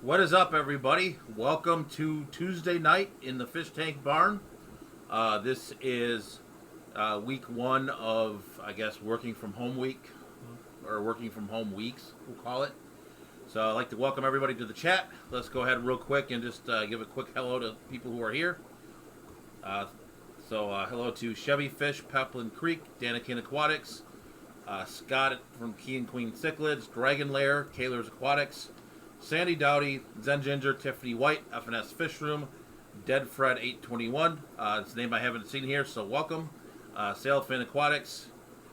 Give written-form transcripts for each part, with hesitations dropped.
What is up, everybody? Welcome to Tuesday night in the Fish Tank Barn. This is week one of, I guess, working from home week, or working from home weeks, we'll call it. So I'd like to welcome everybody to the chat. Let's go ahead real quick and just give a quick hello to people who are here. Hello to Chevy Fish, Peplin Creek, Danikin Aquatics, Scott from Key and Queen Cichlids, Dragon Lair, Kaler's Aquatics, Sandy Dowdy, Zen Ginger, Tiffany White, FNS Fish Room, Dead Fred 821. It's a name I haven't seen here, so welcome. Sailfin Aquatics,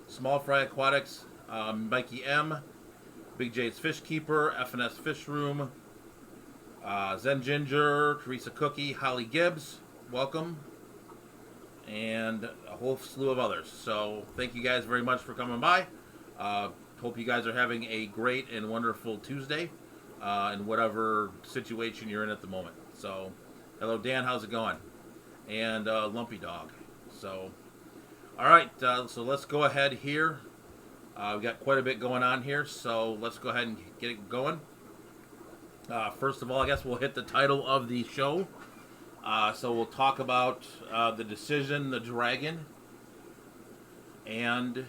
Small Fry Aquatics, Mikey M, Big J's Fish Keeper, FNS Fish Room, Zen Ginger, Teresa Cookie, Holly Gibbs, welcome, and a whole slew of others. So thank you guys very much for coming by. Hope you guys are having a great and wonderful Tuesday. In whatever situation you're in at the moment. So, hello Dan, how's it going? And Lumpy Dog. So, all right, so let's go ahead here. We've got quite a bit going on here, so let's go ahead and get it going. First of all, I guess we'll hit the title of the show. So we'll talk about the decision, the dragon, and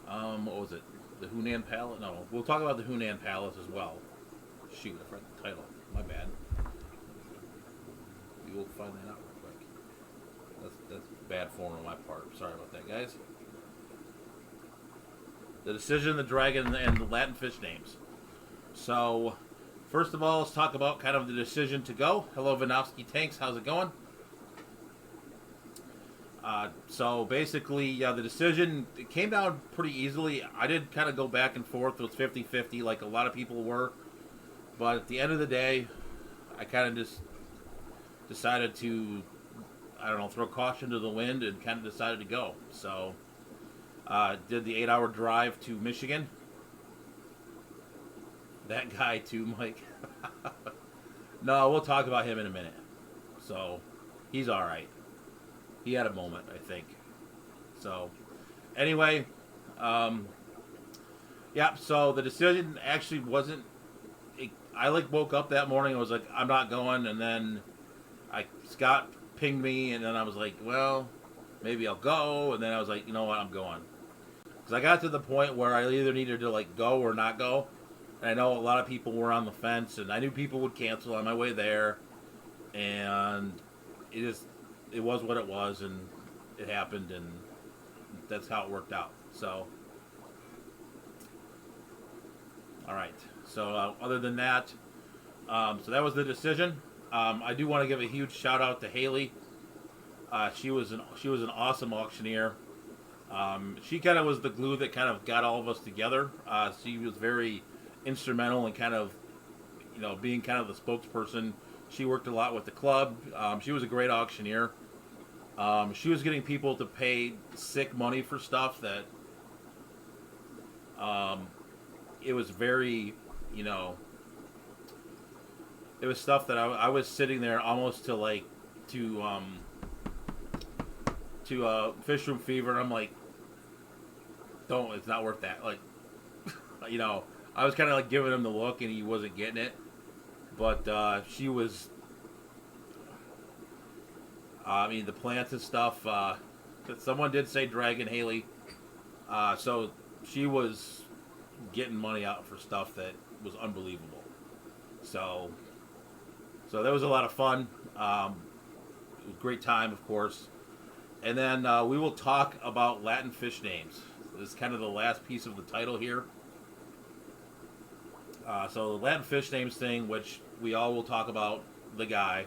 what was it? The Hunan Palace? No, we'll talk about the Hunan Palace as well. Shoot, I forgot the title. My bad. We will find that out real quick. That's bad form on my part. Sorry about that, guys. The decision, the dragon, and the Latin fish names. So, first of all, let's talk about kind of the decision to go. Hello, Vinovsky Tanks. How's it going? So basically, the decision, it came down pretty easily. I did kind of go back and forth. It was 50-50 like a lot of people were. But at the end of the day, I kind of just decided to, I don't know, throw caution to the wind and kind of decided to go. So did the 8-hour drive to Michigan. That guy too, Mike. No, we'll talk about him in a minute. So he's all right. He had a moment, I think. So, anyway, yeah, so the decision actually wasn't, I woke up that morning and was like, I'm not going, and then Scott pinged me, and then I was like, well, maybe I'll go, and then I was like, you know what, I'm going. Because I got to the point where I either needed to, go or not go, and I know a lot of people were on the fence, and I knew people would cancel on my way there, and it was what it was, and it happened, and that's how it worked out. So, all right. So, other than that, so that was the decision. I do want to give a huge shout out to Haley. She was an awesome auctioneer. She kind of was the glue that kind of got all of us together. She was very instrumental in kind of, being kind of the spokesperson. She worked a lot with the club. She was a great auctioneer. She was getting people to pay sick money for stuff that it was very, it was stuff that I was sitting there almost to Fish Room Fever, and I'm like, don't, it's not worth that. Like, I was kind of like giving him the look, and he wasn't getting it. But she was, the plants and stuff. Someone did say Dragon Haley, so she was getting money out for stuff that was unbelievable. So that was a lot of fun. It was a great time, of course. And then we will talk about Latin fish names. This is kind of the last piece of the title here. So the Latin fish names thing, which we all will talk about the guy.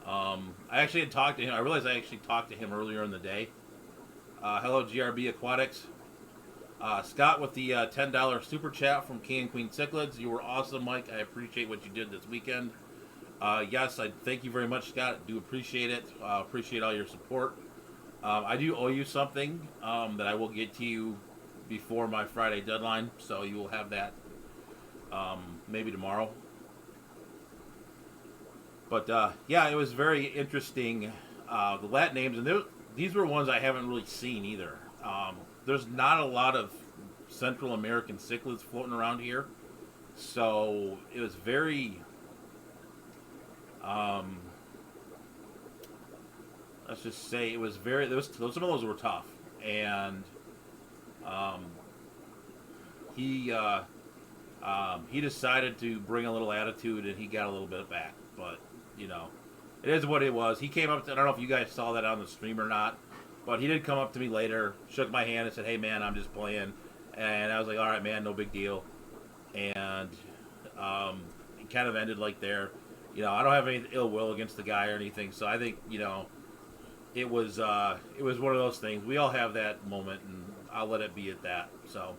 I actually had talked to him. I realized I actually talked to him earlier in the day. Hello, GRB Aquatics. Scott with the $10 super chat from King and Queen Cichlids. You were awesome, Mike. I appreciate what you did this weekend. Yes, I thank you very much, Scott. I do appreciate it. Appreciate all your support. I do owe you something that I will get to you before my Friday deadline, so you will have that maybe tomorrow. But yeah, it was very interesting. The Latin names, and these were ones I haven't really seen either. There's not a lot of Central American cichlids floating around here, so it was very. Let's just say it was very. Some of those were tough, and he decided to bring a little attitude, and he got a little bit back. But it is what it was. He came up to. I don't know if you guys saw that on the stream or not, but he did come up to me later, shook my hand, and said, "Hey man, I'm just playing," and I was like, "All right, man, no big deal," and it kind of ended like there. I don't have any ill will against the guy or anything, so I think it was one of those things. We all have that moment, and I'll let it be at that. So,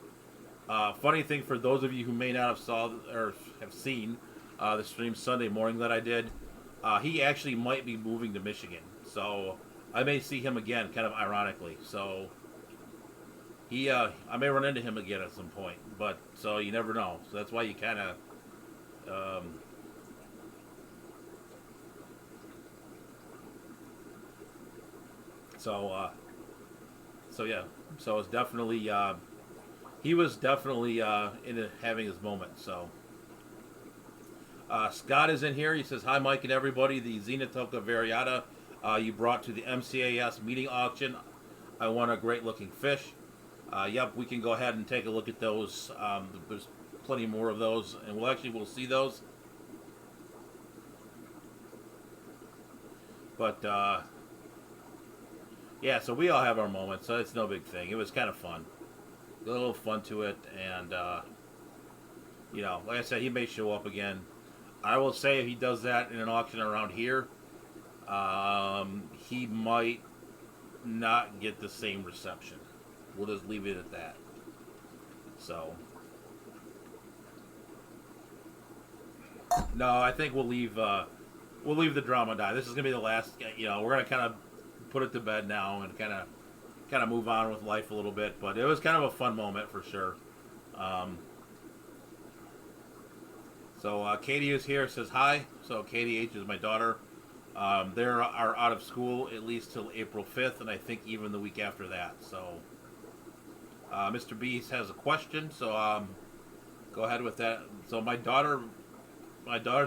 funny thing for those of you who may not have saw or have seen the stream Sunday morning that I did, he actually might be moving to Michigan, so I may see him again, kind of ironically. So I may run into him again at some point, but so you never know. So that's why you kind of. So yeah, so it's definitely he was definitely in having his moment. So Scott is in here. He says, "Hi, Mike and everybody. The Xenotoca variata you brought to the MCAS meeting auction. I won a great looking fish. Yep, we can go ahead and take a look at those. There's plenty more of those, and we'll see those. But yeah, so we all have our moments, so it's no big thing. It was kind of fun. A little fun to it, and, like I said, he may show up again. I will say if he does that in an auction around here, he might not get the same reception. We'll just leave it at that. So, no, I think we'll leave the drama die. This is going to be the last, we're going to kind of put it to bed now and kind of move on with life a little bit, but it was kind of a fun moment for sure. So Katie is here, says hi. So Katie H is my daughter. They are out of school at least till April 5th, and I think even the week after that. So Mr. B has a question, so go ahead with that. So my daughters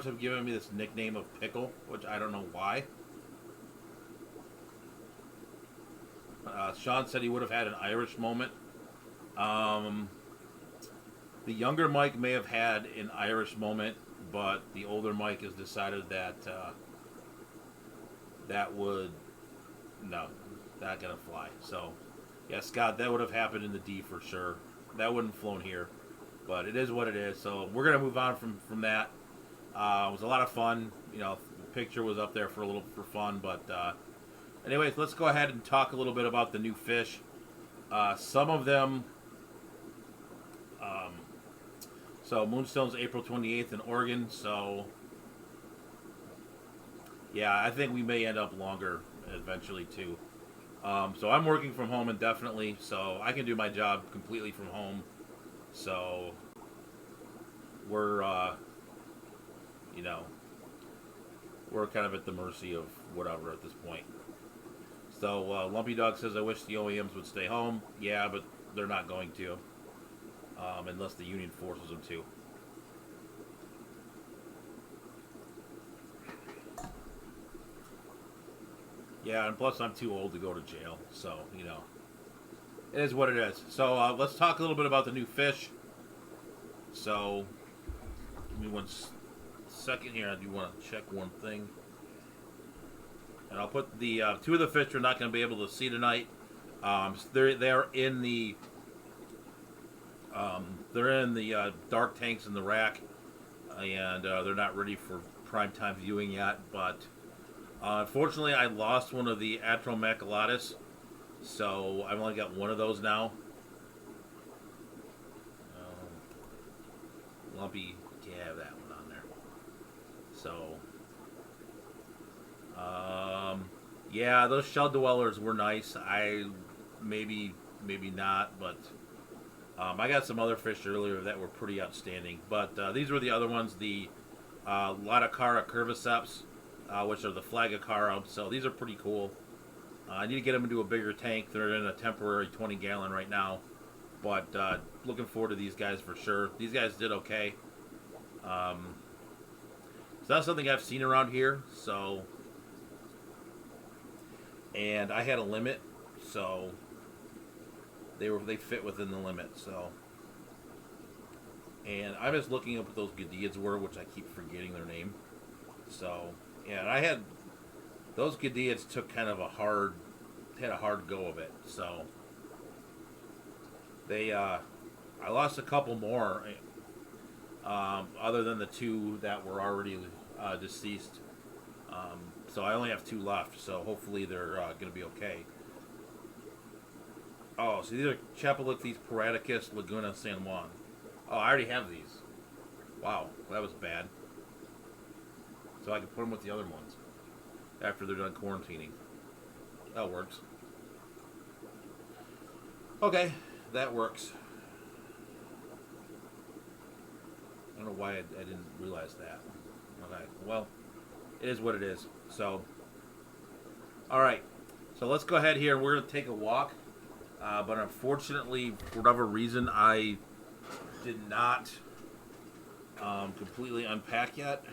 have given me this nickname of Pickle, which I don't know why. Sean said he would have had an Irish moment. The younger Mike may have had an Irish moment, but the older Mike has decided that that would not gonna fly. So, yeah, Scott, that would have happened in the D for sure. That wouldn't have flown here, but it is what it is. So we're gonna move on from that. It was a lot of fun. The picture was up there for fun, but anyways, let's go ahead and talk a little bit about the new fish. Some of them, um, so Moonstone's April 28th in Oregon, so yeah, I think we may end up longer eventually too. So I'm working from home indefinitely, so I can do my job completely from home. So we're, you know, we're kind of at the mercy of whatever at this point. So Lumpy Dog says, I wish the OEMs would stay home. Yeah, but they're not going to, unless the union forces them to. Yeah, and plus I'm too old to go to jail, so, you know, it is what it is. So let's talk a little bit about the new fish. So, give me one second here. I do want to check one thing. And I'll put the two of the fish we're not going to be able to see tonight. They're in the dark tanks in the rack, and they're not ready for prime time viewing yet. But unfortunately, I lost one of the atromaculatus, so I've only got one of those now. Lumpy can't have that one on there. So, yeah, those shell dwellers were nice. Maybe not, but I got some other fish earlier that were pretty outstanding. But these were the other ones, the Latacara curviceps, which are the Flagacara. So these are pretty cool. I need to get them into a bigger tank. They're in a temporary 20-gallon right now. But looking forward to these guys for sure. These guys did okay. So that's something I've seen around here. So, and I had a limit, so they fit within the limit. So, and I'm just looking up what those Gadiads were, which I keep forgetting their name. So, yeah, and I had those Gadiads took kind of had a hard go of it. So. I lost a couple more, other than the two that were already deceased. So I only have two left. So hopefully they're going to be okay. Oh, so these are Chapelithes Paraticus Laguna San Juan. Oh, I already have these. Wow, that was bad. So I can put them with the other ones after they're done quarantining. That works. Okay. That works. I don't know why I didn't realize that. Okay, well, it is what it is. So, alright. So let's go ahead here. We're going to take a walk. But unfortunately, for whatever reason, I did not completely unpack yet.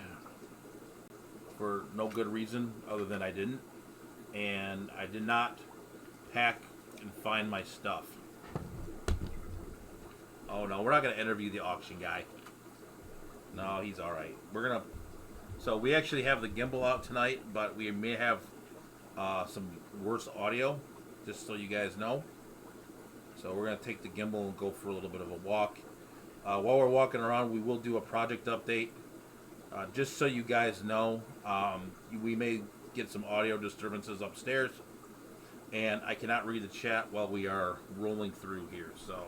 For no good reason other than I didn't. And I did not pack and find my stuff. Oh no, we're not going to interview the auction guy. No, he's alright. So we actually have the gimbal out tonight, but we may have some worse audio, just so you guys know. So we're going to take the gimbal and go for a little bit of a walk. While we're walking around, we will do a project update. Just so you guys know, we may get some audio disturbances upstairs. And I cannot read the chat while we are rolling through here, so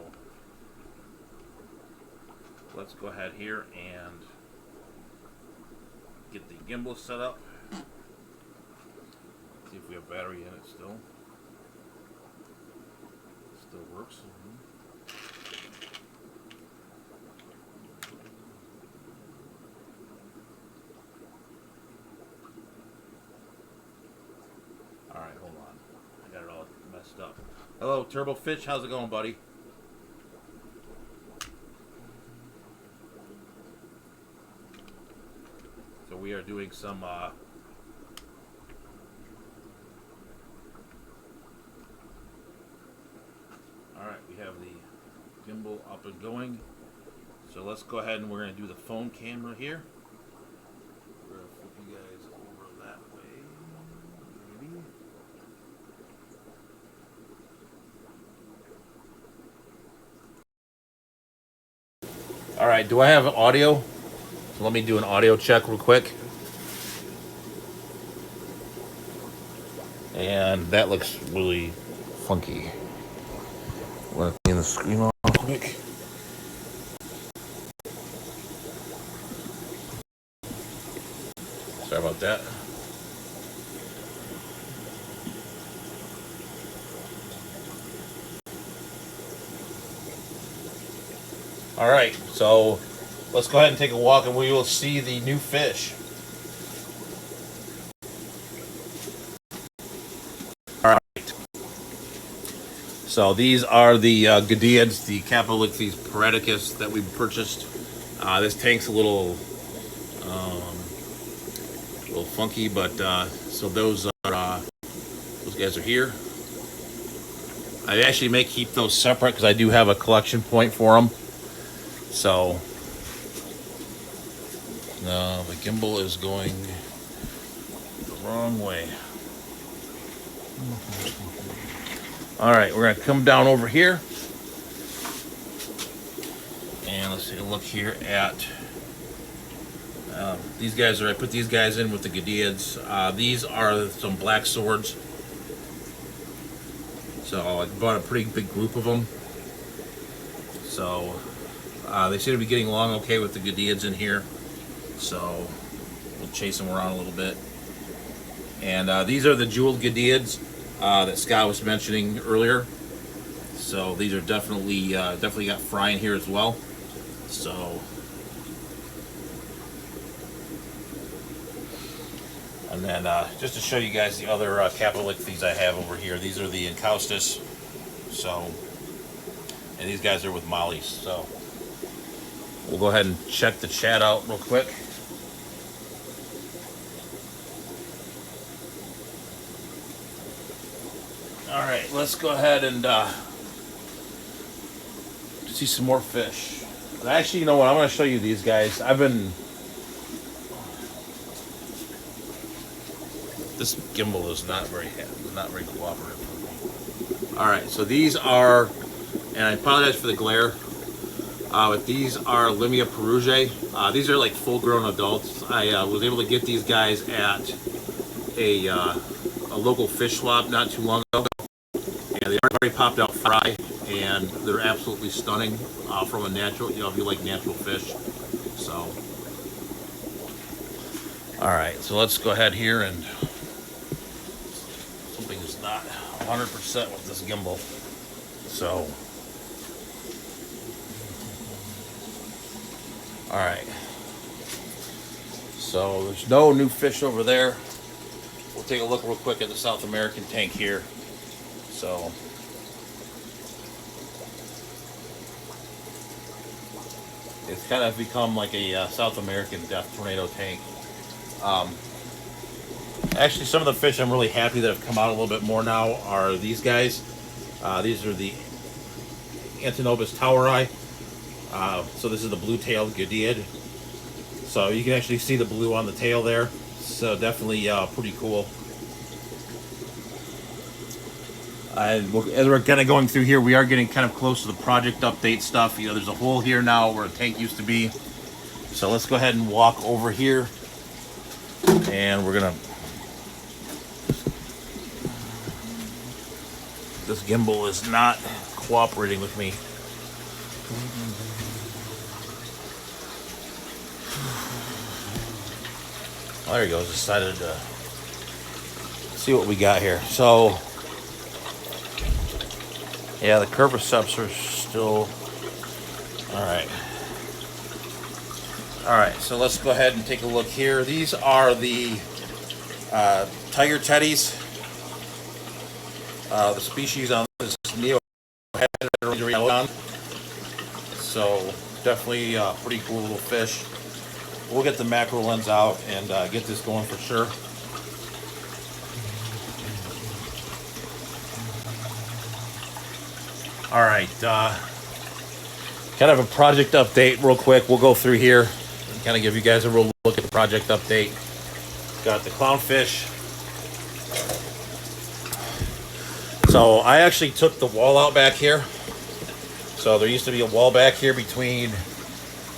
let's go ahead here and get the gimbal set up. See if we have battery in it still. Still works. Alright, hold on. I got it all messed up. Hello, Turbo Fish. How's it going, buddy? So we are doing some alright, we have the gimbal up and going. So let's go ahead and we're going to do the phone camera here. We're going to flip you guys over that way. Maybe. Alright, do I have audio? So let me do an audio check real quick. And that looks really funky. Let me clean the screen off quick. Sorry about that. All right, so let's go ahead and take a walk and we will see the new fish. All right. So these are the Gadiads, the Capelixes paradicus that we purchased. This tank's a little funky, but so those guys are here. I actually may keep those separate because I do have a collection point for them. So no, the gimbal is going the wrong way. All right, we're gonna come down over here and let's take a look here at these guys. I put these guys in with the Gadiads. These are some black swords. So I bought a pretty big group of them. So they seem to be getting along okay with the Gadiads in here. So we'll chase them around a little bit. And these are the jeweled Gadiads that Scott was mentioning earlier. So these are definitely got fry in here as well. So, and then just to show you guys the other Capelixes I have over here. These are the Encaustus. So, and these guys are with mollies. So we'll go ahead and check the chat out real quick. All right, let's go ahead and see some more fish. Actually, you know what? I'm going to show you these guys. This gimbal is not very cooperative. All right, so these are, and I apologize for the glare. But these are Limia perugiae. These are like full-grown adults. I was able to get these guys at a local fish swap not too long ago. And they already popped out fry, and they're absolutely stunning from a natural, if you like natural fish. So, all right, so let's go ahead here and something is not 100% with this gimbal. So, all right. So there's no new fish over there. We'll take a look real quick at the South American tank here. So it's kind of become like a South American death tornado tank. Actually, some of the fish I'm really happy that have come out a little bit more now are these guys. These are the Antinobus toweri. So this is the blue-tailed Gadiad. So you can actually see the blue on the tail there. So definitely pretty cool. As we're kind of going through here, we are getting kind of close to the project update stuff. You know, there's a hole here now where a tank used to be. So let's go ahead and walk over here. And we're gonna... This gimbal is not cooperating with me. Oh, there he goes. Decided to see what we got here. So, yeah, the curviceps are still... Alright. Alright, so let's go ahead and take a look here. These are the tiger teddies. The species on this is Neo-Hedron. So, definitely pretty cool little fish. We'll get the macro lens out and get this going for sure. All right, kind of a project update real quick. We'll go through here and kind of give you guys a real look at the project update. Got the clownfish. So I actually took the wall out back here. So there used to be a wall back here between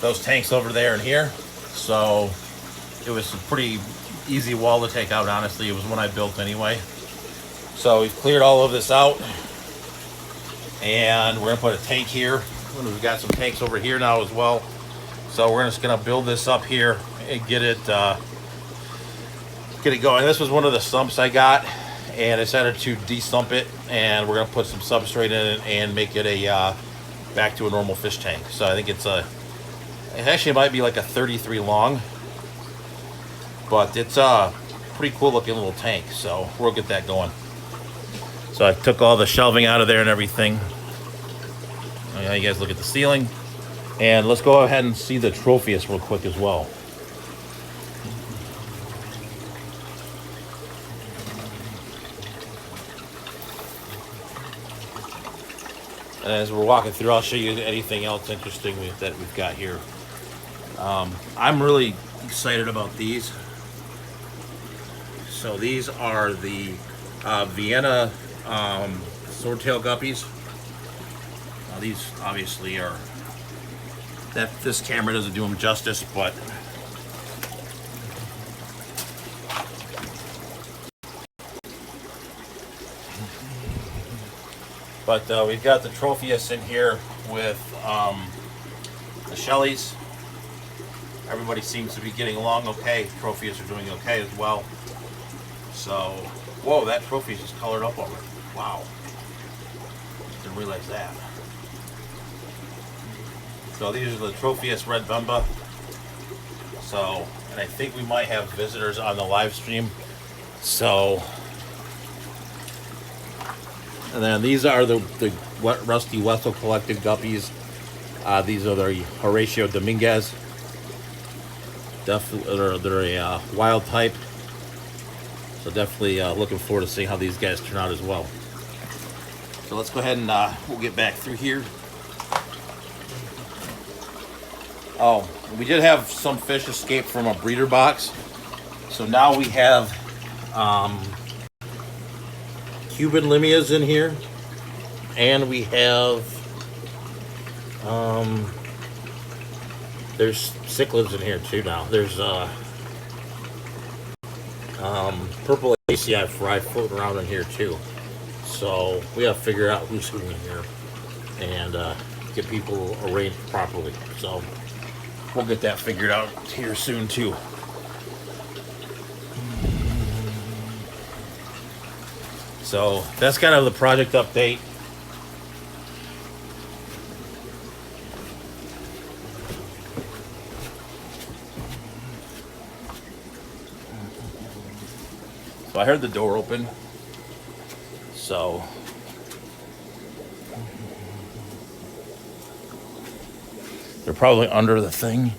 those tanks over there and here. So it was a pretty easy wall to take out, honestly. It was one I built anyway. So we've cleared all of this out. And we're gonna put a tank here. We've got some tanks over here now as well. So we're just gonna build this up here and get it going. This was one of the sumps I got, and I decided to de-sump it, and we're gonna put some substrate in it and make it a back to a normal fish tank. So I think it actually might be like a 33 long, but it's a pretty cool looking little tank. So we'll get that going. So I took all the shelving out of there and everything. You guys look at the ceiling. And let's go ahead and see the Tropheus real quick as well. And as we're walking through, I'll show you anything else interesting that we've got here. I'm really excited about these. So these are the Vienna swordtail guppies. Now these obviously are, this camera doesn't do them justice, but we've got the Tropheus in here with the Shelleys. Everybody seems to be getting along okay. Tropheus are doing okay as well. So, whoa, that Tropheus is colored up already. Wow. Didn't realize that. So these are the Tropheus Red Bemba. So, and I think we might have visitors on the live stream. So, and then these are the Rusty Wessel collected guppies. These are the Horatio Dominguez. Definitely, they're a wild type. So definitely looking forward to seeing how these guys turn out as well. So let's go ahead and we'll get back through here. Oh, we did have some fish escape from a breeder box. So now we have Cuban Limias in here, and we have there's cichlids in here too now. There's purple ACI fry floating around in here too. So we have to figure out who's who in here and get people arranged properly. So we'll get that figured out here soon too. So that's kind of the project update. So I heard the door open. So they're probably under the thing.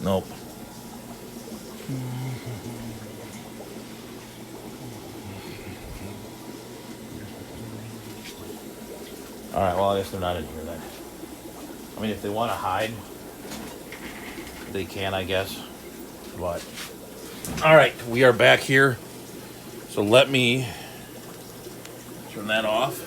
Nope. All right, well, I guess they're not in here then. I mean, if they want to hide, they can, I guess. But, all right, we are back here. So let me turn that off.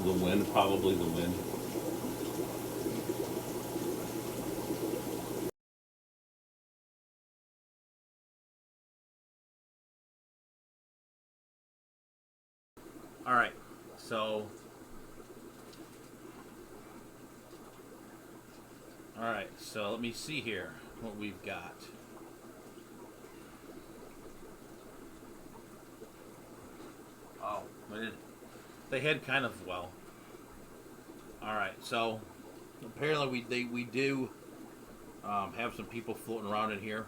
The wind, probably the wind. All right, so let me see here what we've got. Oh, they had kind of, well. All right, so apparently we do have some people floating around in here.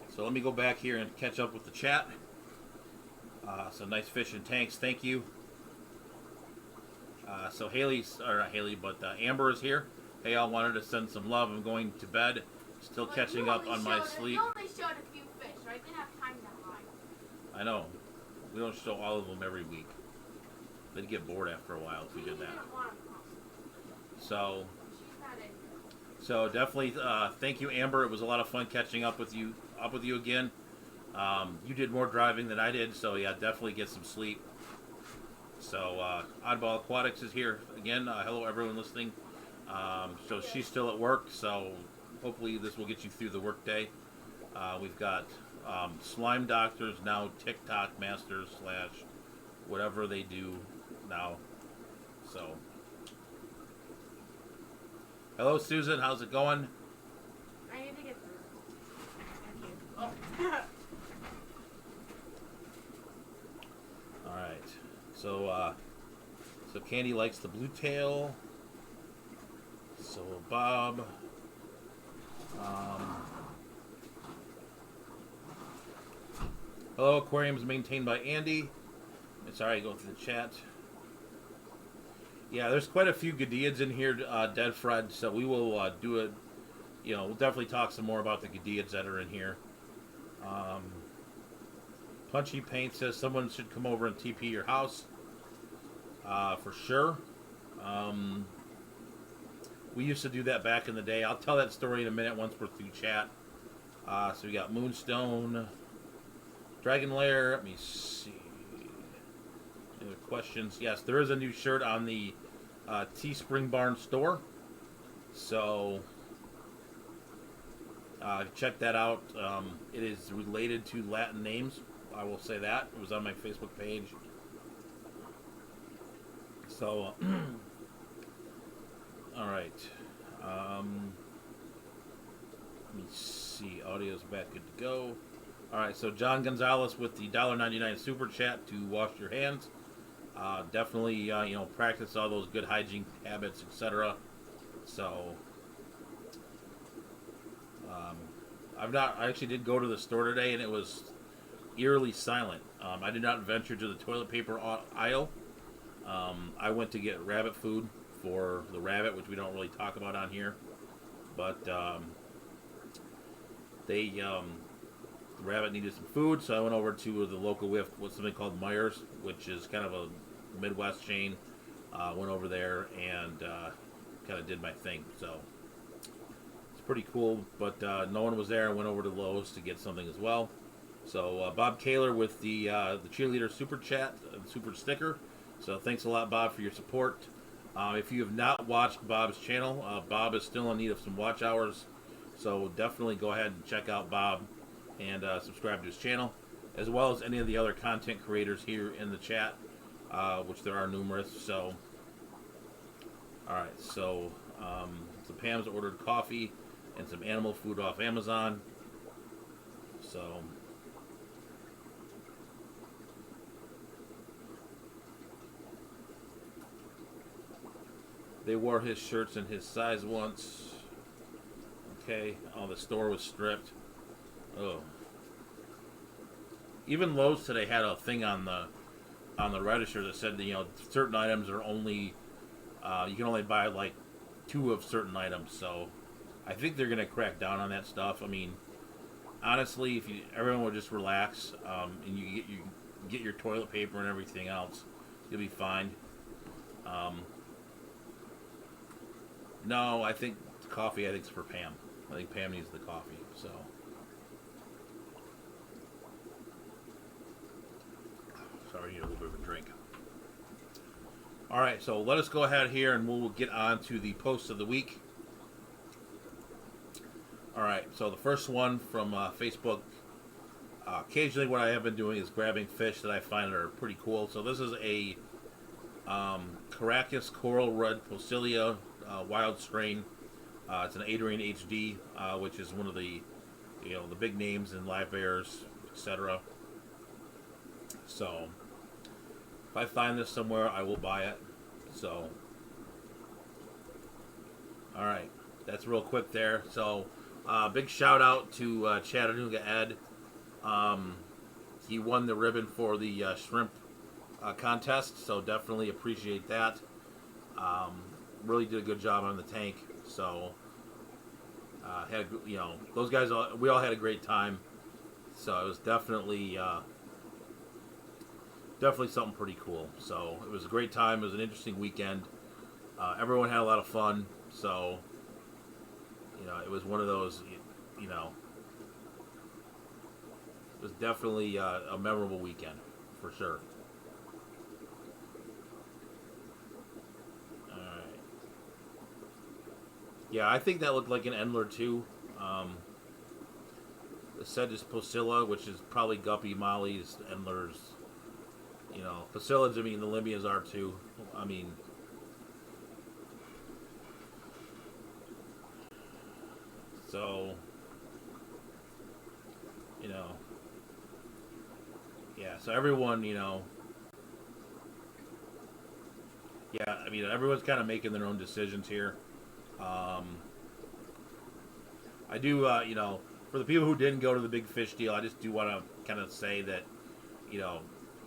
So let me go back here and catch up with the chat. Some nice fish and tanks, thank you. So Amber is here. Hey, I wanted to send some love. I'm going to bed. Still catching up on my sleep. You only showed a few fish, right? Didn't have time to hide. I know. We don't show all of them every week. They'd get bored after a while if we did that. So definitely thank you, Amber. It was a lot of fun catching up with you again. You did more driving than I did, so yeah, definitely get some sleep. So Oddball Aquatics is here again. Hello everyone listening So she's still at work, so hopefully this will get you through the workday. We've got slime doctors, now TikTok masters / whatever they do now. So, hello Susan, how's it going? I need to get through. Thank you. All right. So Candy likes the blue tail. So Bob. Hello, aquarium is maintained by Andy. Sorry, go through the chat. Yeah, there's quite a few Gadiads in here, Dead Fred. So we will do it. You know, we'll definitely talk some more about the Gadiads that are in here. Punchy Paint says someone should come over and TP your house. For sure. We used to do that back in the day. I'll tell that story in a minute once we're through chat. So we got Moonstone, Dragon Lair. Let me see. Any other questions? Yes, there is a new shirt on the Teespring Barn store. So check that out. It is related to Latin names. I will say that. It was on my Facebook page. So, all right. Let me see. Audio's back, good to go. All right. So John Gonzalez with the $1.99 super chat to wash your hands. Definitely, practice all those good hygiene habits, etc. So, I actually did go to the store today, and it was eerily silent. I did not venture to the toilet paper aisle. I went to get rabbit food for the rabbit, which we don't really talk about on here. But the rabbit needed some food, so I went over to the local with something called Myers, which is kind of a Midwest chain. Went over there and kind of did my thing. So it's pretty cool, but no one was there. I went over to Lowe's to get something as well. So Bob Kaler with the cheerleader super chat, super sticker. So thanks a lot, Bob, for your support. If you have not watched Bob's channel, Bob is still in need of some watch hours. So definitely go ahead and check out Bob and subscribe to his channel, as well as any of the other content creators here in the chat, which there are numerous. So, all right. So Pam's ordered coffee and some animal food off Amazon. So. They wore his shirts in his size once. Okay. Oh, the store was stripped. Oh. Even Lowe's today had a thing on the register that said that, certain items are only you can only buy like 2 of certain items. So I think they're gonna crack down on that stuff. I mean, honestly, if everyone would just relax and you get your toilet paper and everything else, you'll be fine. No, I think coffee. I think it's for Pam. I think Pam needs the coffee. So. Sorry, I need a little bit of a drink. All right, so let us go ahead here and we'll get on to the posts of the week. All right, so the first one from Facebook. Occasionally what I have been doing is grabbing fish that I find are pretty cool. So this is a Caracas Coral Red Posilia wild strain. It's an Adrian HD, which is one of the the big names in live bears, etc. So if I find this somewhere, I will buy it. So all right, that's real quick there. So big shout out to Chattanooga Ed. He won the ribbon for the shrimp contest, so definitely appreciate that. Really did a good job on the tank. So had those guys we all had a great time. So it was definitely something pretty cool. So it was a great time. It was an interesting weekend. Everyone had a lot of fun. So it was one of those it was definitely a memorable weekend for sure. Yeah, I think that looked like an Endler too. It said is Posilla, which is probably Guppy, Molly's, Endler's. You know, Pasilla's, I mean, the Limias are too. I mean, so, you know, yeah, so everyone, you know, yeah, I mean, everyone's kind of making their own decisions here. Um, I do, you know, for the people who didn't go to the big fish deal, I just do want to kind of say that, you know,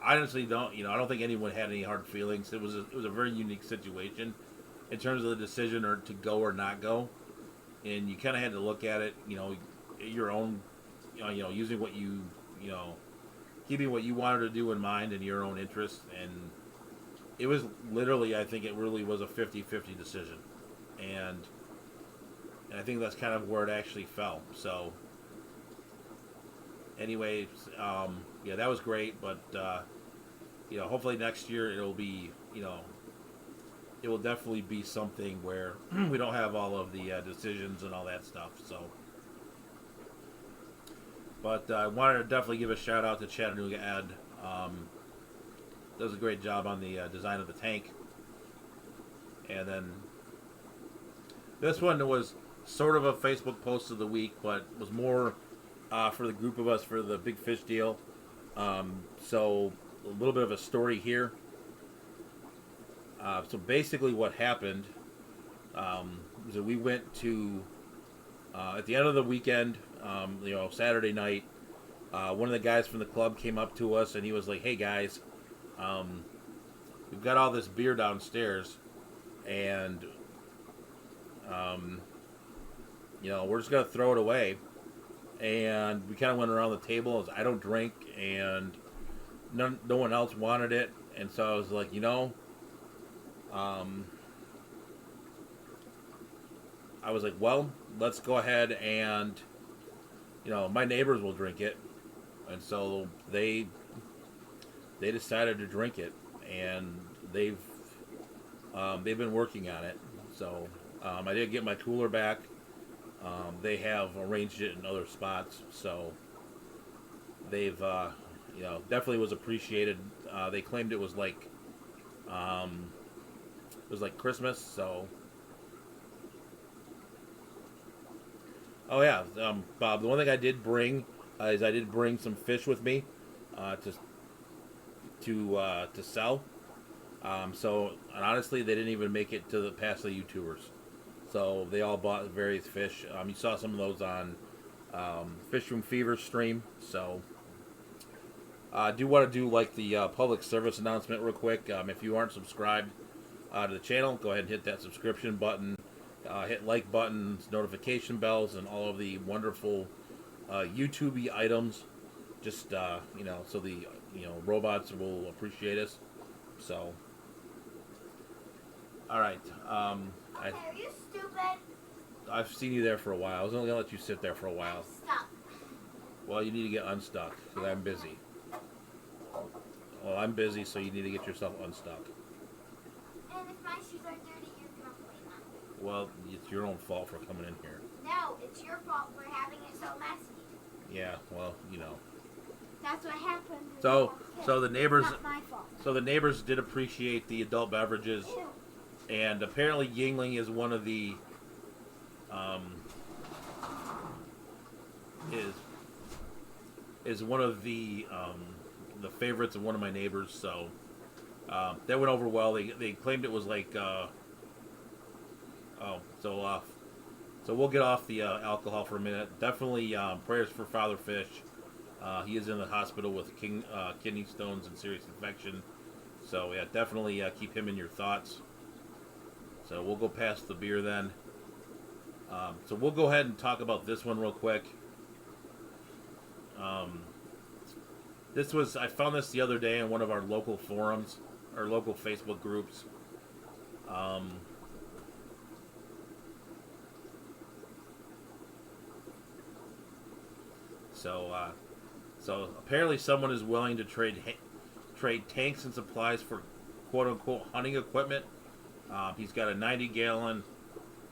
I honestly don't, you know, I don't think anyone had any hard feelings. It was a very unique situation in terms of the decision or to go or not go, and you kind of had to look at it, you know, your own, you know, using what you know, keeping what you wanted to do in mind and your own interests, and it was literally, I think it really was a 50-50 decision, and I think that's kind of where it actually fell. So, anyways, yeah, that was great, but you know, hopefully next year it'll be, you know, it will definitely be something where we don't have all of the decisions and all that stuff. So, but I wanted to definitely give a shout out to Chattanooga Ed. Does a great job on the design of the tank, and then this one was sort of a Facebook post of the week, but was more for the group of us for the big fish deal. So a little bit of a story here. So basically what happened was that we went to, at the end of the weekend, you know, Saturday night, one of the guys from the club came up to us and he was like, "Hey guys, we've got all this beer downstairs and, you know, we're just going to throw it away." And we kind of went around the table. As I don't drink, and no one else wanted it. And so I was like, you know, I was like, well, let's go ahead and, you know, my neighbors will drink it. And so they decided to drink it, and they've been working on it. So I did get my cooler back. They have arranged it in other spots, so they've, you know, definitely was appreciated. They claimed it was like Christmas. So, oh yeah, Bob. The one thing I did bring is I did bring some fish with me to sell. So, and honestly, they didn't even make it to the past the YouTubers. So they all bought various fish. You saw some of those on Fish Room Fever stream. So I do want to do like the public service announcement real quick. If you aren't subscribed to the channel, go ahead and hit that subscription button. Hit like buttons, notification bells, and all of the wonderful YouTube-y items. Just you know, so the robots will appreciate us. So, all right. Okay, are you stupid? I've seen you there for a while. I was only going to let you sit there for a while. Stop. Well, you need to get unstuck, because I'm busy. Well, I'm busy, so you need to get yourself unstuck. And if my shoes are dirty, you're going to blame them. Well, it's your own fault for coming in here. No, it's your fault for having it so messy. Yeah, well, you know. That's what happened. So the neighbors, Not my fault. so the neighbors did appreciate the adult beverages. Ew. And apparently Yingling is one of the is one of the favorites of one of my neighbors. So that went over well. They claimed it was like so we'll get off the alcohol for a minute. Definitely prayers for Father Fish. He is in the hospital with kidney stones and serious infection. So yeah, definitely keep him in your thoughts. So we'll go past the beer then. So we'll go ahead and talk about this one real quick. I found this the other day in one of our local forums, our local Facebook groups. So apparently someone is willing to trade tanks and supplies for quote unquote hunting equipment. He's got a 90-gallon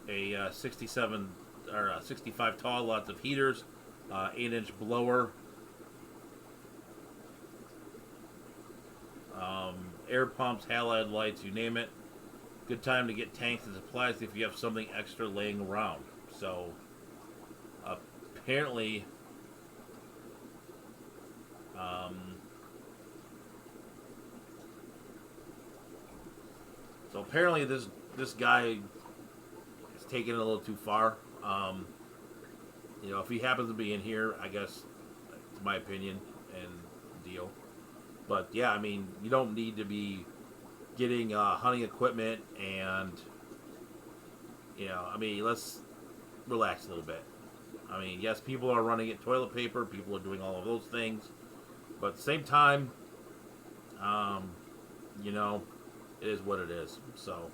a 67 or 65 tall, lots of heaters, 8-inch blower, air pumps, halide lights, you name it. Good time to get tanks and supplies if you have something extra laying around. So apparently, this guy is taking it a little too far. If he happens to be in here, I guess it's my opinion and deal. But yeah, I mean, you don't need to be getting hunting equipment and let's relax a little bit. I mean, yes, people are running it toilet paper, people are doing all of those things, but at the same time, it is what it is. So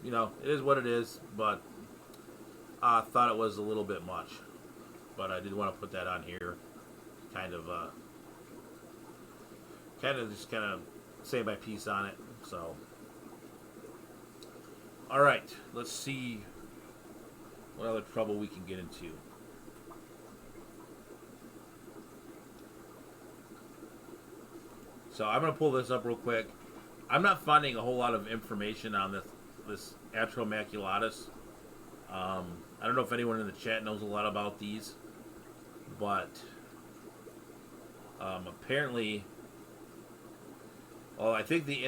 it is what it is, but I thought it was a little bit much. But I did want to put that on here, kind of say my piece on it. So, all right, let's see what other trouble we can get into. So I'm gonna pull this up real quick. I'm not finding a whole lot of information on this Atromaculatus. I don't know if anyone in the chat knows a lot about these, but apparently, I think the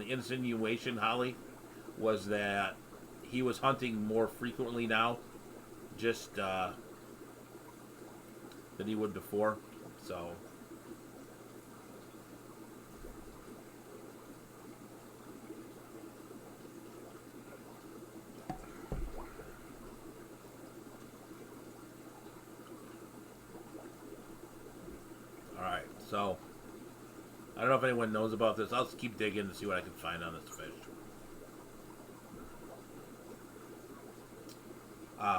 insinuation, Holly, was that he was hunting more frequently now, just than he would before. So. So, I don't know if anyone knows about this. I'll just keep digging to see what I can find on this fish.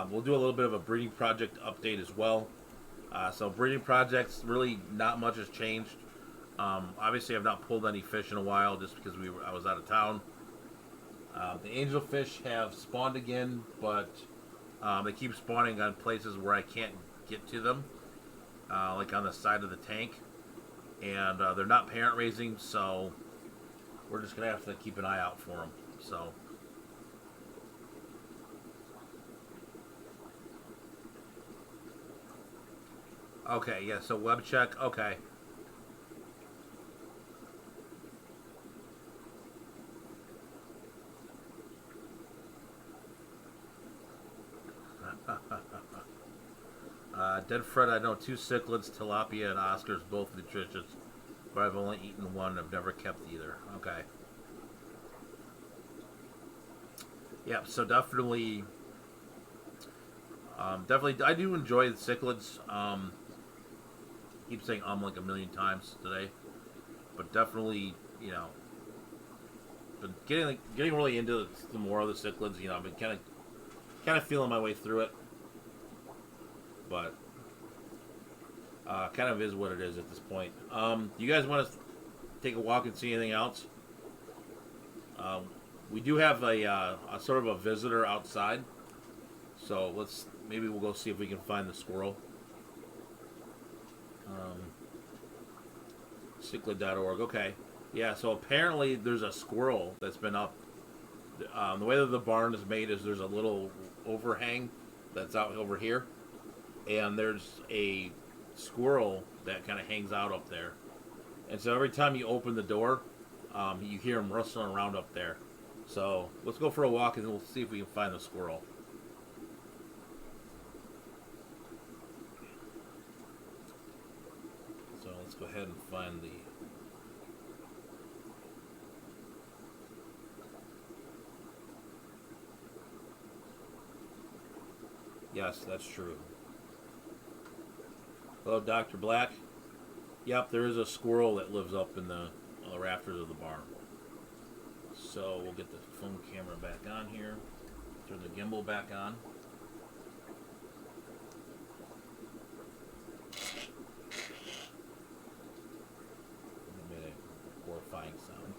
We'll do a little bit of a breeding project update as well. So breeding projects, really not much has changed. Obviously, I've not pulled any fish in a while just because I was out of town. The angelfish have spawned again, but they keep spawning on places where I can't get to them, like on the side of the tank. And they're not parent raising, so we're just going to have to keep an eye out for them. So, okay, yeah, so web check, okay. Dead Fred, I know 2 cichlids, tilapia, and Oscars, both nutritious, but I've only eaten one. I've never kept either. Okay. Yeah, so definitely, I do enjoy the cichlids. Keep saying like a million times today, but definitely, been getting really into the more of the cichlids. I've been kind of feeling my way through it, but. Kind of is what it is at this point. You guys want to take a walk and see anything else? We do have a sort of a visitor outside, so maybe we'll go see if we can find the squirrel. Cichlid.org. Okay, yeah. So apparently there's a squirrel that's been up. The way that the barn is made is there's a little overhang that's out over here, and there's a squirrel that kind of hangs out up there, and so every time you open the door, you hear him rustling around up there. So let's go for a walk and we'll see if we can find the squirrel. So let's go ahead and find the. Yes, that's true. Hello, Dr. Black. Yep, there is a squirrel that lives up in the rafters of the barn. So we'll get the phone camera back on here. Turn the gimbal back on. satisfying sound.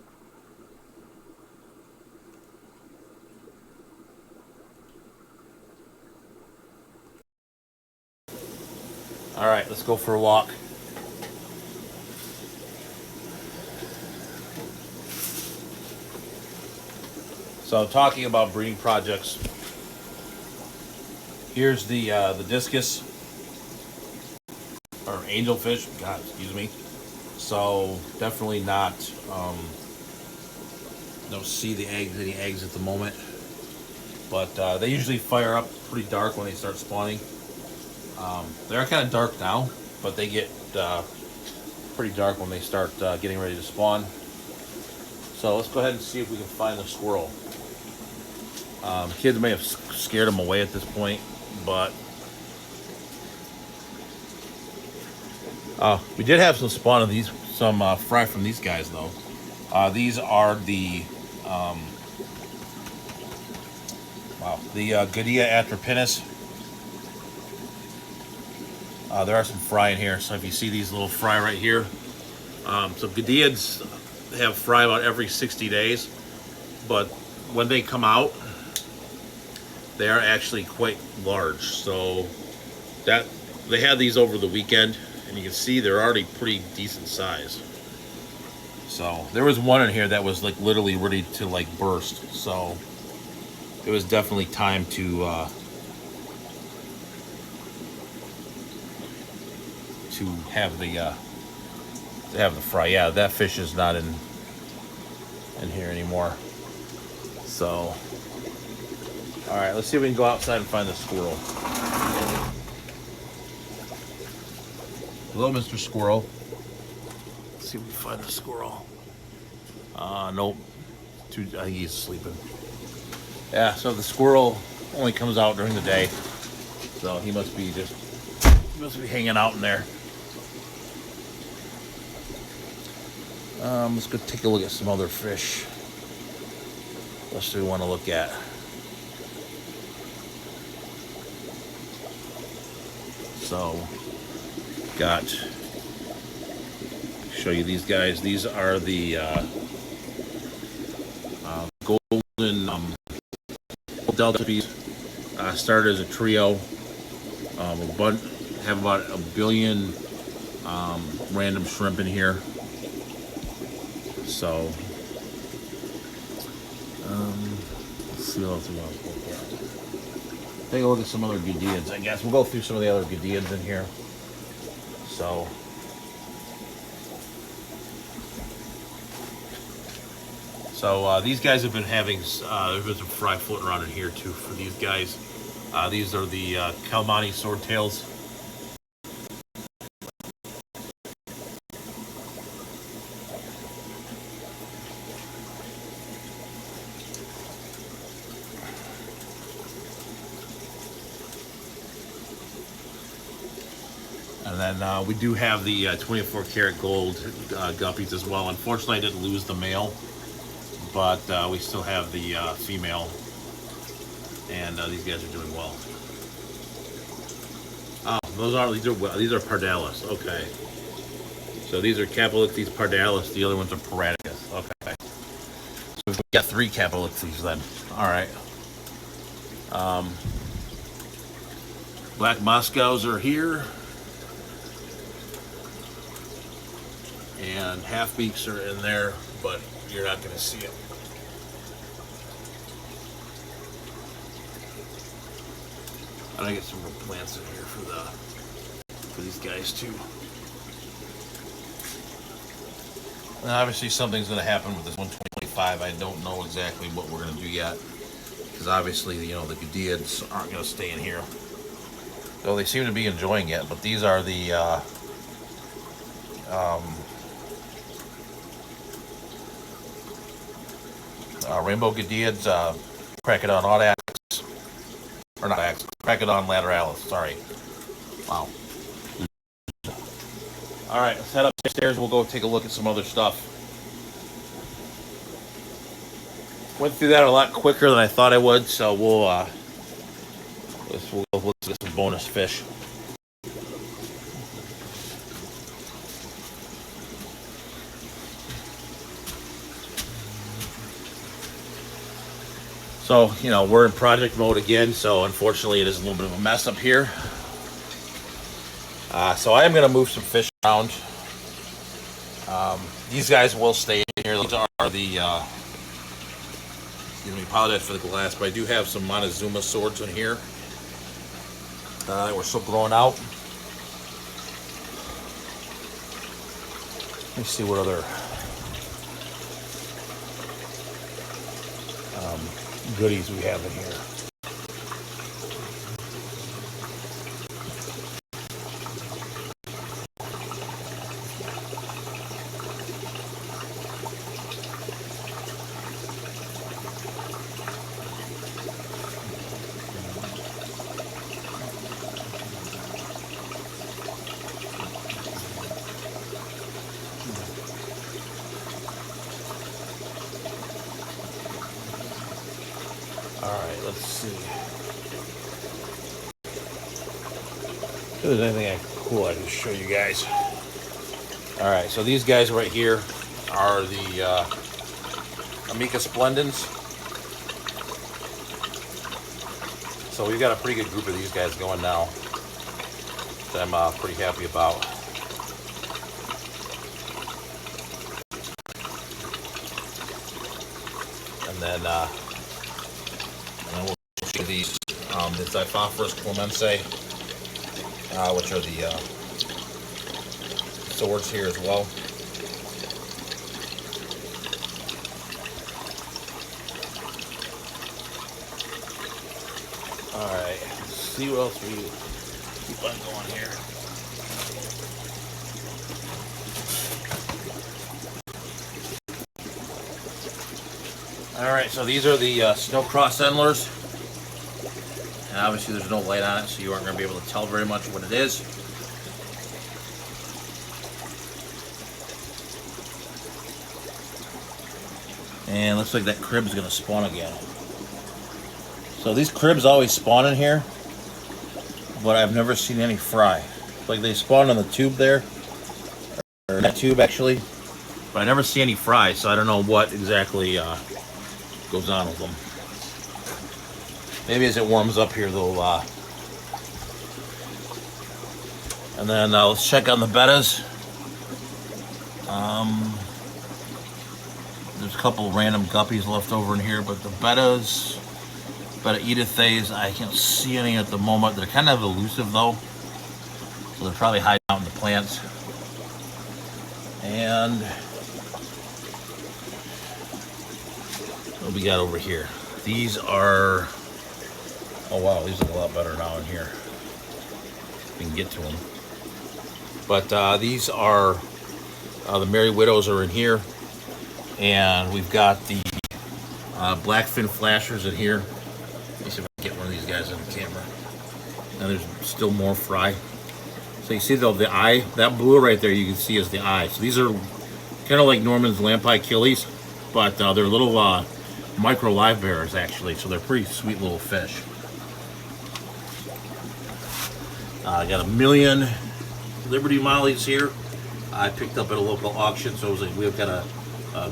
All right, let's go for a walk. So talking about breeding projects, here's the discus or angelfish. God, excuse me. So definitely not. Don't see any eggs at the moment, but they usually fire up pretty dark when they start spawning. They're kind of dark now, but they get pretty dark when they start getting ready to spawn. So let's go ahead and see if we can find the squirrel. Kids may have scared them away at this point, but we did have some spawn of these, some fry from these guys though. These are the Gadea atropinus. There are some fry in here, so if you see these little fry right here, so Gadeads have fry about every 60 days, but when they come out, they are actually quite large. So that they had these over the weekend, and you can see they're already pretty decent size. So there was one in here that was like literally ready to like burst. So it was definitely time to have the fry. Yeah, that fish is not in here anymore. So all right, let's see if we can go outside and find the squirrel. Hello, Mr. Squirrel. Let's see if we can find the squirrel. Nope. I think he's sleeping. Yeah, so the squirrel only comes out during the day. So he must be hanging out in there. Let's go take a look at some other fish. What else do we want to look at? So, show you these guys. These are the golden delta bees. Started as a trio. Have about 1 billion random shrimp in here. So, let's see what else we want to look at. Take a look at some other Gadeads, I guess. We'll go through some of the other Gadeads in here. So these guys have been having, there's been some fry floating around in here too for these guys. These are the Kalmani swordtails. And then we do have the 24 karat gold guppies as well. Unfortunately, I didn't lose the male, but we still have the female, and these guys are doing well. Oh, these are pardalis. Okay, so these are Capelixes pardalis. The other ones are Paraticus. Okay, so we've got 3 Capelixes then. All right. Black Moscows are here. And half beaks are in there, but you're not going to see it. I'm gonna get some more plants in here for these guys too. And obviously something's going to happen with this 125. I don't know exactly what we're going to do yet, because obviously the Gadeads aren't going to stay in here, though they seem to be enjoying it. But these are the Rainbow Gadeads, Cracodon audax, or not ax, Cracodon lateralis, sorry. Wow. Alright, let's head upstairs. We'll go take a look at some other stuff. Went through that a lot quicker than I thought I would, so we'll look at some bonus fish. So, you know, we're in project mode again, so unfortunately it is a little bit of a mess up here. So I am going to move some fish around. These guys will stay in here. These are the, excuse me, apologize for the glass, but I do have some Montezuma swords in here. We're still growing out. Let me see what other goodies we have in here. Alright, let's see. If there's anything cool I can show you guys. Alright, so these guys right here are the Amica Splendens. So we've got a pretty good group of these guys going now that I'm pretty happy about. And then we'll show these, the Xiphophorus clemensae, which are the swords here as well. Alright, let's see what else we keep on going here. Alright, so these are the snow cross endlers. And obviously there's no light on it, so you aren't going to be able to tell very much what it is. And looks like that crib's going to spawn again. So these cribs always spawn in here, but I've never seen any fry. Like they spawn in the tube there, or that tube actually, but I never see any fry, so I don't know what exactly goes on with them. Maybe as it warms up here they'll and then let's check on the bettas. There's a couple random guppies left over in here, but the bettas, Betta edithae, I can't see any at the moment. They're kind of elusive though, so they're probably hiding out in the plants. And what we got over here? These are, oh wow, these look a lot better now in here. We can get to them. But these are, the Merry Widows are in here. And we've got the blackfin flashers in here. Let me see if I can get one of these guys on the camera. And there's still more fry. So you see though, the eye, that blue right there you can see is the eye. So these are kind of like Norman's lampi killies, but they're little micro live bearers actually. So they're pretty sweet little fish. I got a million Liberty Mollies here. I picked up at a local auction, so it was like we've got a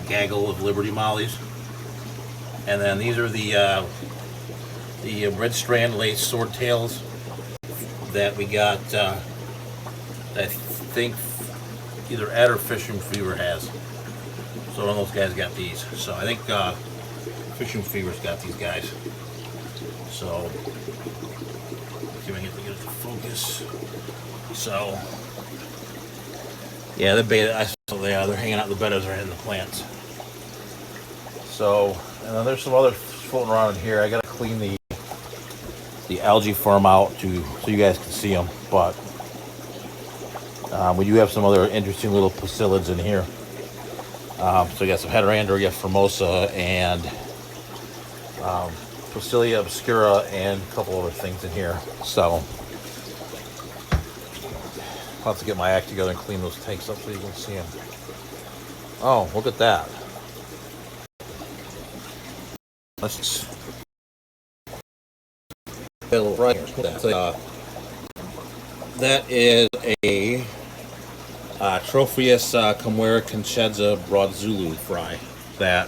gaggle of Liberty Mollies. And then these are the red strand lace swordtails that we got. I think either Ed or Fishing Fever has. So one of those guys got these. So I think Fishing Fever's got these guys. So let's see if I can get it to focus. So yeah, the beta. They're hanging out. The bettas are in the plants. So, and then there's some other floating around in here. I gotta clean the algae farm out so you guys can see them. But we do have some other interesting little placilids in here. So we got some Heterandria formosa and Placilia obscura and a couple other things in here. So I'll have to get my act together and clean those tanks up so you can see them. Oh, look at that. Let's just get a little right here. That is a Tropheus Camera Conchedza Broadzulu fry that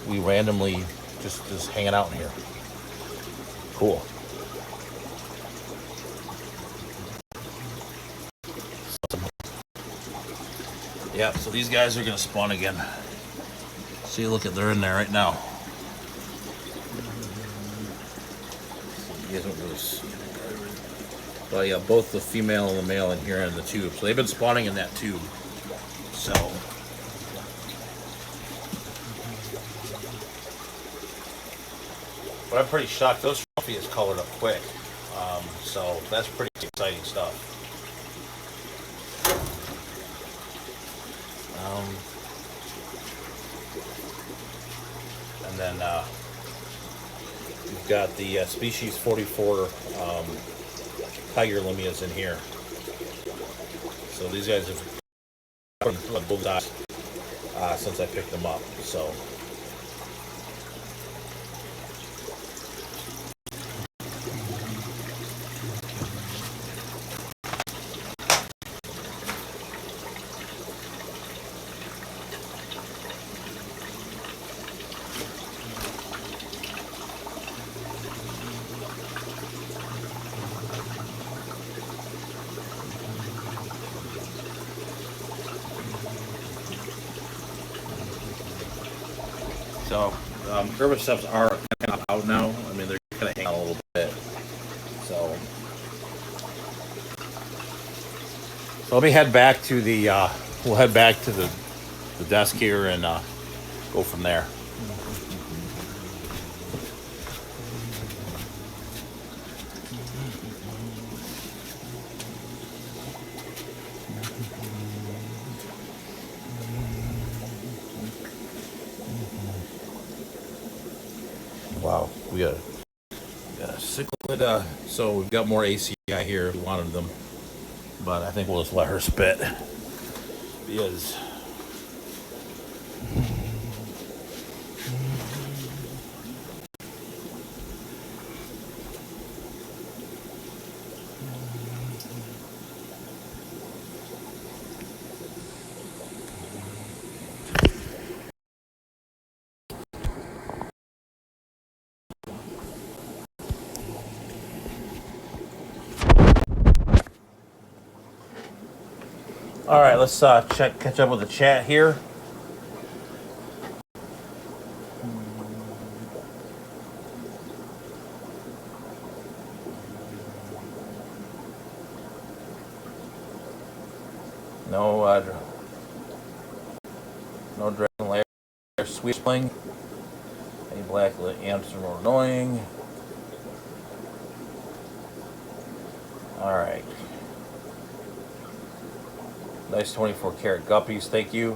we randomly just hanging out in here. Cool. Yeah, so these guys are gonna spawn again. See, look at, they're in there right now. You guys don't really see it. But yeah, both the female and the male in here in the tube. So they've been spawning in that tube. So but I'm pretty shocked. Those trophies colored up quick. So that's pretty exciting stuff. And then we've got the species 44 tiger limias in here. So these guys have put a bullseye since I picked them up. So Curvicefs are kind of out now. I mean, they're kind of hanging out a little bit. So let me head back to the. We'll head back to the desk here and go from there. Wow, we got a cichlid. So we've got more ACI here who wanted them, but I think we'll just let her spit because all right, let's catch up with the chat here. No dragon lair, sweetling. Any black amps are more annoying. All right. Nice 24 karat guppies, thank you.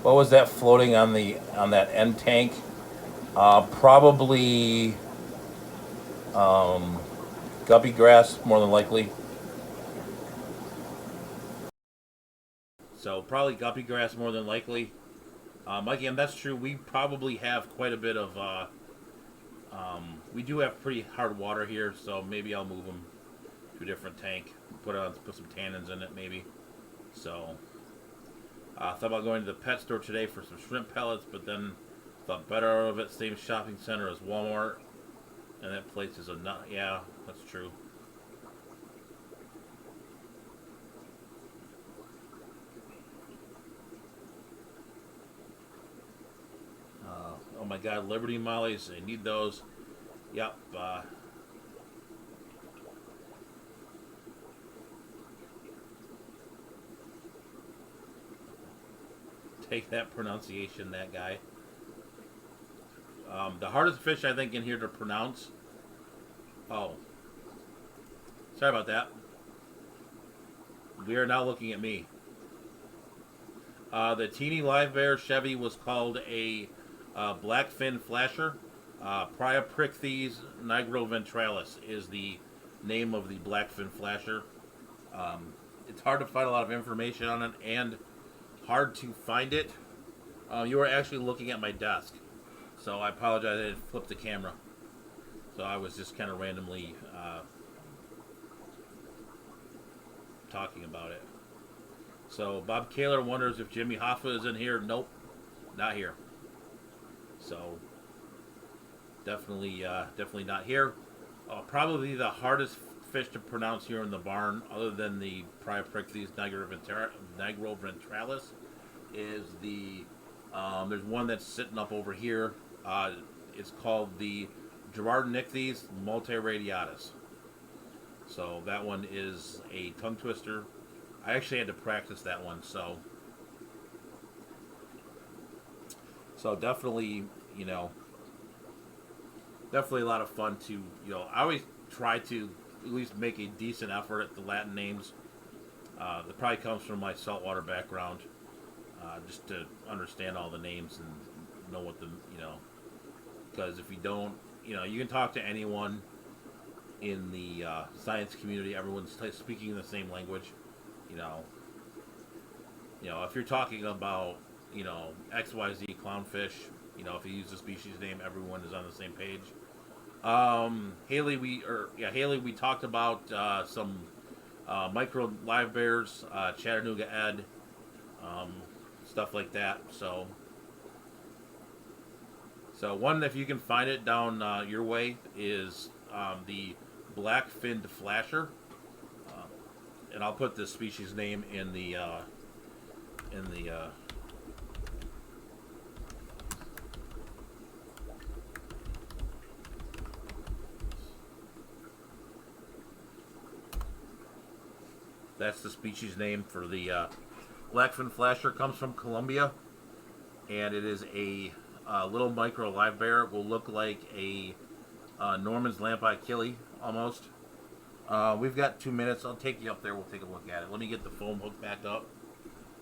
What was that floating on that end tank? Probably guppy grass, more than likely. So probably guppy grass, more than likely. Again, that's true. We probably have quite a bit of. We do have pretty hard water here, so maybe I'll move them to a different tank. Put some tannins in it, maybe. So, thought about going to the pet store today for some shrimp pellets, but then thought better of it. Same shopping center as Walmart, and that place is a nut. Yeah, that's true. Oh my God, Liberty Mollies, I need those. Yep. Take that pronunciation, that guy. The hardest fish I think in here to pronounce. Oh. Sorry about that. We are now looking at me. The teeny live bear Chevy was called a blackfin flasher. Priaprichthes nigroventralis is the name of the blackfin flasher. It's hard to find a lot of information on it and hard to find it. You were actually looking at my desk, so I apologize. I didn't flip the camera, so I was just kind of randomly talking about it. So Bob Kaler wonders if Jimmy Hoffa is in here. Nope, not here. So definitely not here. Probably the hardest fish to pronounce here in the barn, other than the Priaprixes nigroventralis, is the there's one that's sitting up over here. It's called the Girardnichthyes multiradiatus. So that one is a tongue twister. I actually had to practice that one, so definitely, definitely a lot of fun to, I always try to at least make a decent effort at the Latin names. That probably comes from my saltwater background, just to understand all the names and know what the, because if you don't, you can talk to anyone in the science community. Everyone's speaking the same language. If you're talking about, XYZ clownfish, if you use the species name, everyone is on the same page. Haley, we talked about some micro live bears, Chattanooga Ed, stuff like that. So one, if you can find it down your way, is the black-finned flasher, and I'll put the species name in the that's the species name for the black-finned flasher. Comes from Colombia, and it is a little micro live bear. It will look like a Norman's lampi killie almost. We've got 2 minutes. I'll take you up there. We'll take a look at it. Let me get the foam hook back up,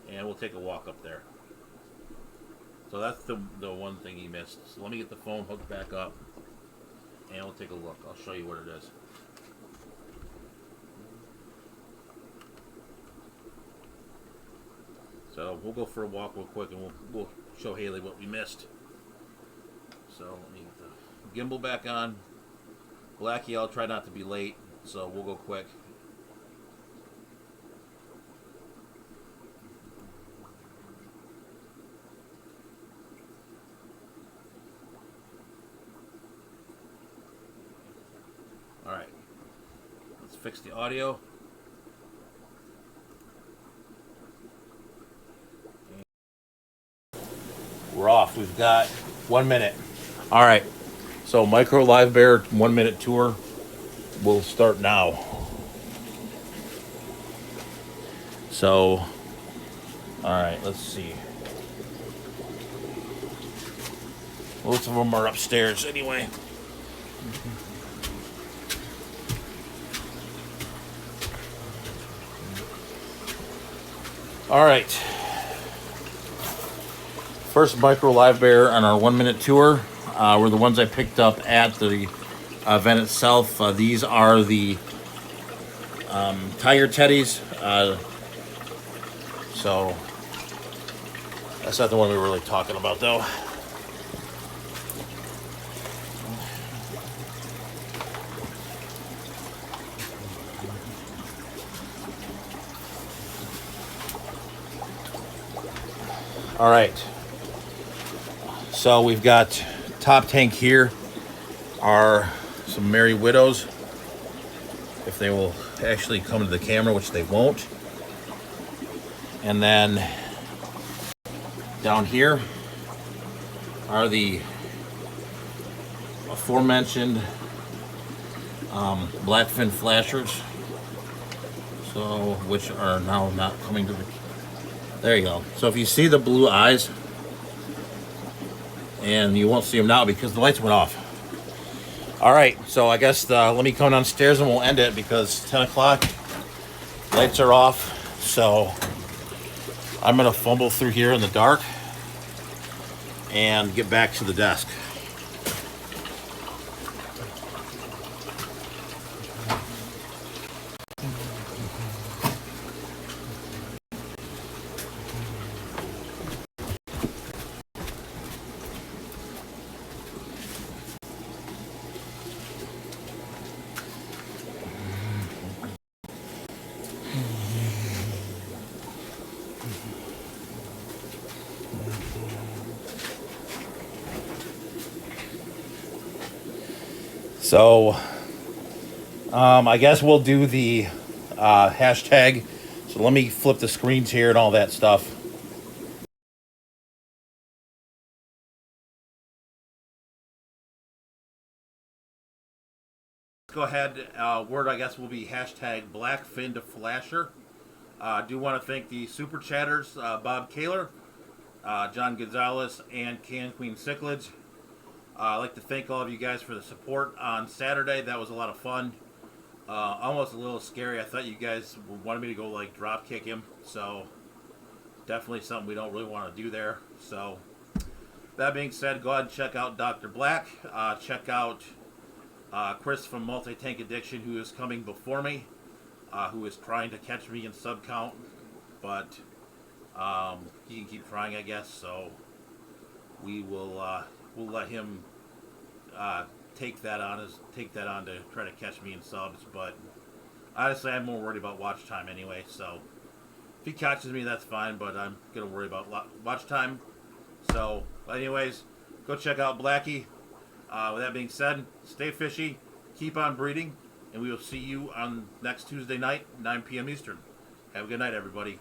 and we'll take a walk up there. So that's the one thing he missed. So let me get the foam hook back up, and we'll take a look. I'll show you what it is. So we'll go for a walk real quick, and we'll show Haley what we missed. So let me get the gimbal back on. Blackie, I'll try not to be late, so we'll go quick. All right, let's fix the audio. We're off. We've got 1 minute. All right. So micro live bear 1 minute tour will start now. So, all right. Let's see. Most of them are upstairs anyway. All right. First micro live bear on our 1 minute tour were the ones I picked up at the event itself. These are the tiger teddies. So that's not the one we were really talking about, though. All right. So we've got top tank here are some Merry Widows, if they will actually come to the camera, which they won't. And then down here are the aforementioned blackfin flashers, so which are now not coming to the. There you go. So if you see the blue eyes, and you won't see them now because the lights went off. All right, so I guess let me come downstairs and we'll end it because 10 o'clock, lights are off. So I'm gonna fumble through here in the dark and get back to the desk. So, I guess we'll do the hashtag. So let me flip the screens here and all that stuff. Go ahead. Word, I guess, will be hashtag Blackfin to Flasher. I do want to thank the super chatters, Bob Kaler, John Gonzalez, and Can Queen Cichlids. I'd like to thank all of you guys for the support on Saturday. That was a lot of fun. Almost a little scary. I thought you guys wanted me to go like drop kick him. So definitely something we don't really want to do there. So that being said, go ahead and check out Dr. Black. Check out Chris from Multi Tank Addiction, who is coming before me, who is trying to catch me in sub count, but he can keep trying, I guess. So we will we'll let him take that on to try to catch me in subs. But honestly, I'm more worried about watch time anyway. So if he catches me, that's fine. But I'm gonna worry about watch time. So, anyways, go check out Blackie. With that being said, stay fishy, keep on breeding, and we will see you on next Tuesday night, 9 p.m. Eastern. Have a good night, everybody.